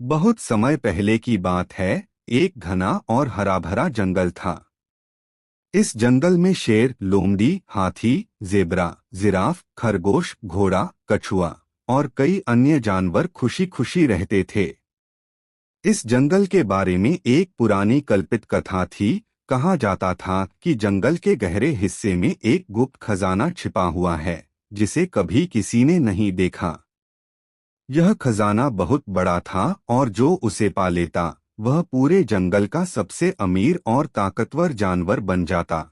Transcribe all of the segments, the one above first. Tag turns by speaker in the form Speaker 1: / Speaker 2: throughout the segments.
Speaker 1: बहुत समय पहले की बात है। एक घना और हरा भरा जंगल था। इस जंगल में शेर, लोमड़ी, हाथी, जेब्रा, जिराफ, खरगोश, घोड़ा, कछुआ और कई अन्य जानवर खुशी खुशी रहते थे। इस जंगल के बारे में एक पुरानी कल्पित कथा थी। कहा जाता था कि जंगल के गहरे हिस्से में एक गुप्त खजाना छिपा हुआ है, जिसे कभी किसी ने नहीं देखा। यह खजाना बहुत बड़ा था और जो उसे पा लेता वह पूरे जंगल का सबसे अमीर और ताकतवर जानवर बन जाता।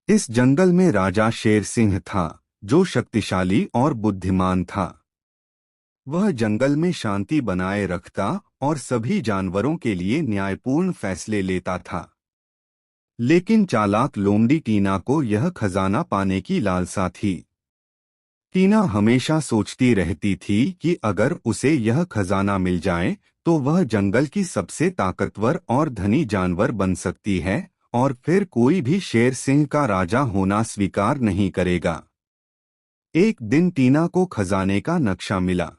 Speaker 1: इस जंगल में राजा शेर सिंह था, जो शक्तिशाली और बुद्धिमान था। वह जंगल में शांति बनाए रखता और सभी जानवरों के लिए न्यायपूर्ण फैसले लेता था। लेकिन चालाक लोमड़ी टीना को यह खजाना पाने की लालसा थी। टीना हमेशा सोचती रहती थी कि अगर उसे यह खजाना मिल जाए तो वह जंगल की सबसे ताकतवर और धनी जानवर बन सकती है, और फिर कोई भी शेर सिंह का राजा होना स्वीकार नहीं करेगा। एक दिन टीना को खजाने का नक्शा मिला।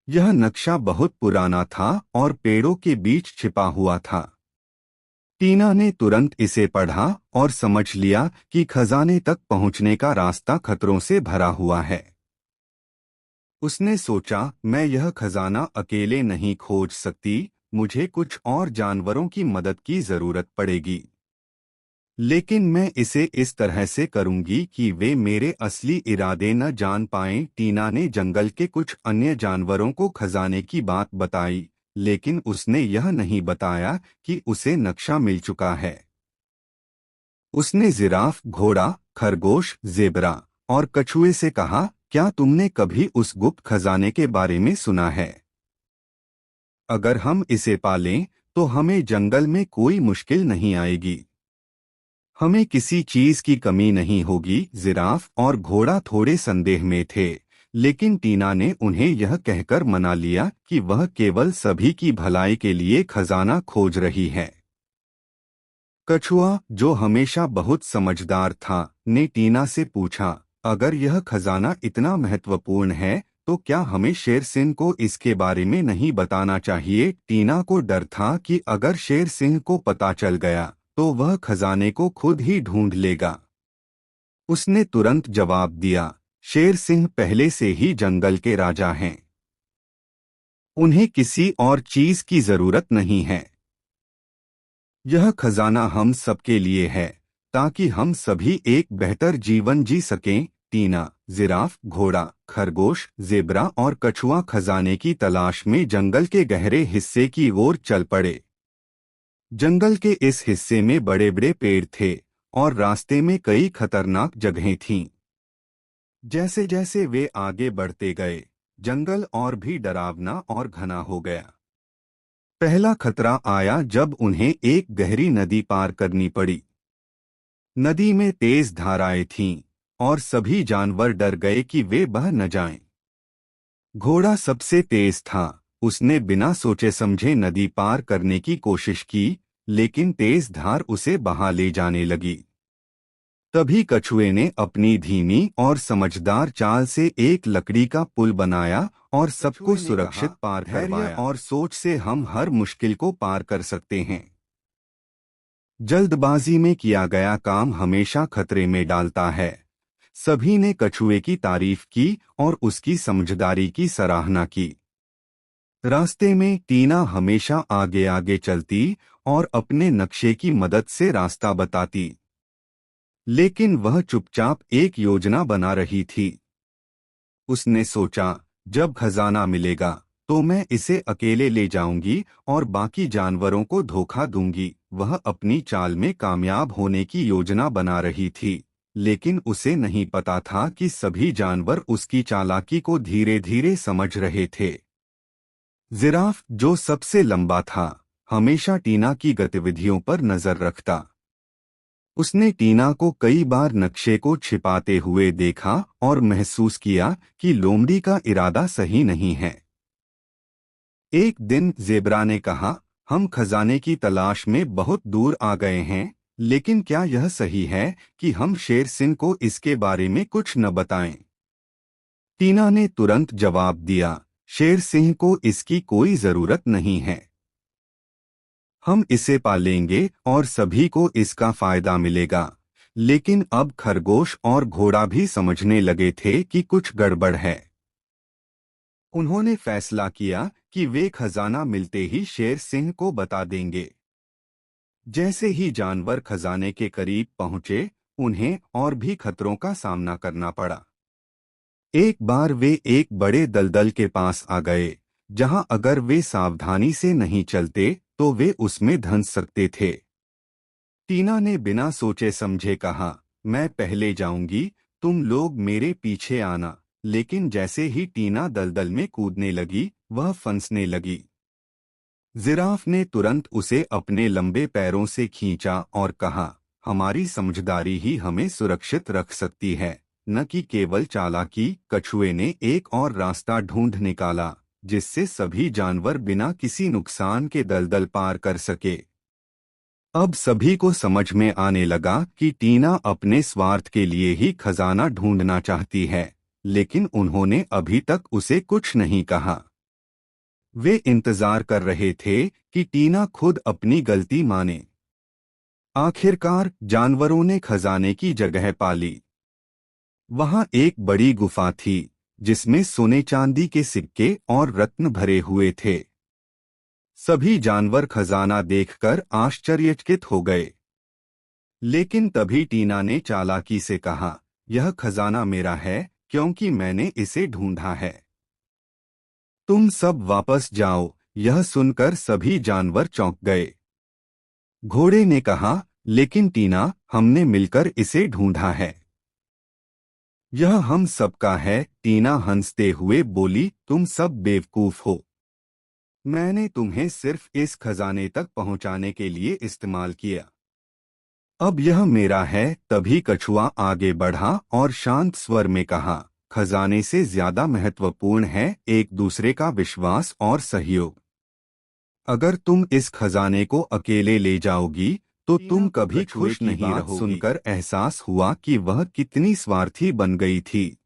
Speaker 1: यह नक्शा बहुत पुराना था और पेड़ों के बीच छिपा हुआ था। टीना ने तुरंत इसे पढ़ा और समझ लिया कि खजाने तक पहुंचने का रास्ता खतरों से भरा हुआ है। उसने सोचा, मैं यह खजाना अकेले नहीं खोज सकती, मुझे कुछ और जानवरों की मदद की जरूरत पड़ेगी। लेकिन मैं इसे इस तरह से करूंगी कि वे मेरे असली इरादे न जान पाएं। टीना ने जंगल के कुछ अन्य जानवरों को खजाने की बात बताई, लेकिन उसने यह नहीं बताया कि उसे नक्शा मिल चुका है। उसने जिराफ, घोड़ा, खरगोश, जेब्रा और कछुए से कहा, क्या तुमने कभी उस गुप्त खजाने के बारे में सुना है? अगर हम इसे पालें तो हमें जंगल में कोई मुश्किल नहीं आएगी। हमें किसी चीज की कमी नहीं होगी। जिराफ और घोड़ा थोड़े संदेह में थे, लेकिन टीना ने उन्हें यह कहकर मना लिया कि वह केवल सभी की भलाई के लिए खजाना खोज रही है। कछुआ, जो हमेशा बहुत समझदार था, ने टीना से पूछा, अगर यह खजाना इतना महत्वपूर्ण है तो क्या हमें शेर सिंह को इसके बारे में नहीं बताना चाहिए? टीना को डर था कि अगर शेर सिंह को पता चल गया तो वह खजाने को खुद ही ढूंढ लेगा। उसने तुरंत जवाब दिया, शेर सिंह पहले से ही जंगल के राजा हैं। उन्हें किसी और चीज की जरूरत नहीं है। यह खजाना हम सबके लिए है, ताकि हम सभी एक बेहतर जीवन जी सकें। टीना, जिराफ, घोड़ा, खरगोश, जेब्रा और कछुआ खजाने की तलाश में जंगल के गहरे हिस्से की ओर चल पड़े। जंगल के इस हिस्से में बड़े बड़े पेड़ थे और रास्ते में कई खतरनाक जगहें थीं। जैसे जैसे वे आगे बढ़ते गए, जंगल और भी डरावना और घना हो गया। पहला खतरा आया जब उन्हें एक गहरी नदी पार करनी पड़ी। नदी में तेज धाराएं थीं और सभी जानवर डर गए कि वे बह न जाएं। घोड़ा सबसे तेज था। उसने बिना सोचे समझे नदी पार करने की कोशिश की, लेकिन तेज धार उसे बहा ले जाने लगी। तभी कछुए ने अपनी धीमी और समझदार चाल से एक लकड़ी का पुल बनाया और सबको सुरक्षित पार करवाया। और सोच से हम हर मुश्किल को पार कर सकते हैं। जल्दबाजी में किया गया काम हमेशा खतरे में डालता है। सभी ने कछुए की तारीफ की और उसकी समझदारी की सराहना की। रास्ते में टीना हमेशा आगे आगे चलती और अपने नक्शे की मदद से रास्ता बताती, लेकिन वह चुपचाप एक योजना बना रही थी। उसने सोचा, जब खजाना मिलेगा तो मैं इसे अकेले ले जाऊंगी और बाकी जानवरों को धोखा दूंगी। वह अपनी चाल में कामयाब होने की योजना बना रही थी, लेकिन उसे नहीं पता था कि सभी जानवर उसकी चालाकी को धीरे धीरे समझ रहे थे। जिराफ, जो सबसे लंबा था, हमेशा टीना की गतिविधियों पर नजर रखता। उसने टीना को कई बार नक्शे को छिपाते हुए देखा और महसूस किया कि लोमड़ी का इरादा सही नहीं है। एक दिन जेब्रा ने कहा, हम खजाने की तलाश में बहुत दूर आ गए हैं, लेकिन क्या यह सही है कि हम शेर सिंह को इसके बारे में कुछ न बताएं? टीना ने तुरंत जवाब दिया, शेर सिंह को इसकी कोई जरूरत नहीं है। हम इसे पालेंगे और सभी को इसका फायदा मिलेगा। लेकिन अब खरगोश और घोड़ा भी समझने लगे थे कि कुछ गड़बड़ है। उन्होंने फैसला किया कि वे खजाना मिलते ही शेर सिंह को बता देंगे। जैसे ही जानवर खजाने के करीब पहुंचे, उन्हें और भी खतरों का सामना करना पड़ा। एक बार वे एक बड़े दलदल के पास आ गए, जहां अगर वे सावधानी से नहीं चलते तो वे उसमें धंस सकते थे। टीना ने बिना सोचे समझे कहा, मैं पहले जाऊंगी, तुम लोग मेरे पीछे आना। लेकिन जैसे ही टीना दलदल में कूदने लगी, वह फंसने लगी। जिराफ ने तुरंत उसे अपने लंबे पैरों से खींचा और कहा, हमारी समझदारी ही हमें सुरक्षित रख सकती है, न कि केवल चालाकी। कछुए ने एक और रास्ता ढूंढ निकाला, जिससे सभी जानवर बिना किसी नुकसान के दलदल पार कर सके। अब सभी को समझ में आने लगा कि टीना अपने स्वार्थ के लिए ही खजाना ढूंढना चाहती है, लेकिन उन्होंने अभी तक उसे कुछ नहीं कहा। वे इंतजार कर रहे थे कि टीना खुद अपनी गलती माने। आखिरकार जानवरों ने खजाने की जगह पा ली। वहां एक बड़ी गुफा थी, जिसमें सोने चांदी के सिक्के और रत्न भरे हुए थे। सभी जानवर खजाना देखकर आश्चर्यचकित हो गए। लेकिन तभी टीना ने चालाकी से कहा, यह खजाना मेरा है, क्योंकि मैंने इसे ढूंढा है। तुम सब वापस जाओ। यह सुनकर सभी जानवर चौंक गए। घोड़े ने कहा, लेकिन टीना, हमने मिलकर इसे ढूंढा है। यह हम सबका है। टीना हंसते हुए बोली, तुम सब बेवकूफ हो। मैंने तुम्हें सिर्फ इस खजाने तक पहुंचाने के लिए इस्तेमाल किया। अब यह मेरा है। तभी कछुआ आगे बढ़ा और शांत स्वर में कहा, खजाने से ज्यादा महत्वपूर्ण है एक दूसरे का विश्वास और सहयोग। अगर तुम इस खजाने को अकेले ले जाओगी तो तुम कभी खुश नहीं रहोगी। सुनकर एहसास हुआ कि वह कितनी स्वार्थी बन गई थी।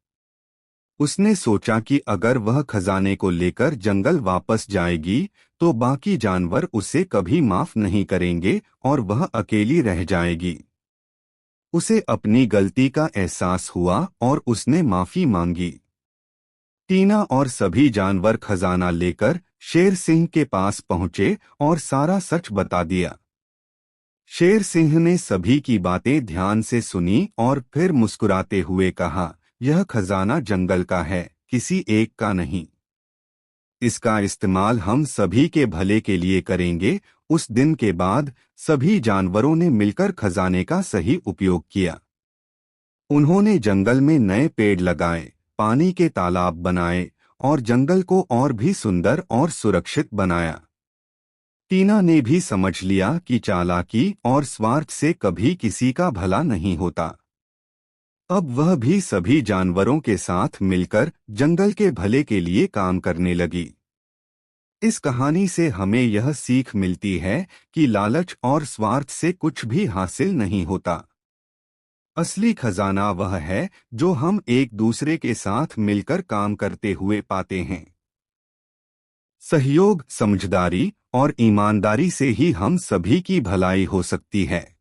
Speaker 1: उसने सोचा कि अगर वह खजाने को लेकर जंगल वापस जाएगी तो बाकी जानवर उसे कभी माफ नहीं करेंगे और वह अकेली रह जाएगी। उसे अपनी गलती का एहसास हुआ और उसने माफी मांगी। टीना और सभी जानवर खजाना लेकर शेर सिंह के पास पहुंचे और सारा सच बता दिया। शेर सिंह ने सभी की बातें ध्यान से सुनी और फिर मुस्कुराते हुए कहा, यह खजाना जंगल का है, किसी एक का नहीं। इसका इस्तेमाल हम सभी के भले के लिए करेंगे। उस दिन के बाद सभी जानवरों ने मिलकर खजाने का सही उपयोग किया। उन्होंने जंगल में नए पेड़ लगाए, पानी के तालाब बनाए और जंगल को और भी सुंदर और सुरक्षित बनाया। टीना ने भी समझ लिया कि चालाकी और स्वार्थ से कभी किसी का भला नहीं होता। अब वह भी सभी जानवरों के साथ मिलकर जंगल के भले के लिए काम करने लगी। इस कहानी से हमें यह सीख मिलती है कि लालच और स्वार्थ से कुछ भी हासिल नहीं होता। असली खजाना वह है जो हम एक दूसरे के साथ मिलकर काम करते हुए पाते हैं। सहयोग, समझदारी और ईमानदारी से ही हम सभी की भलाई हो सकती है।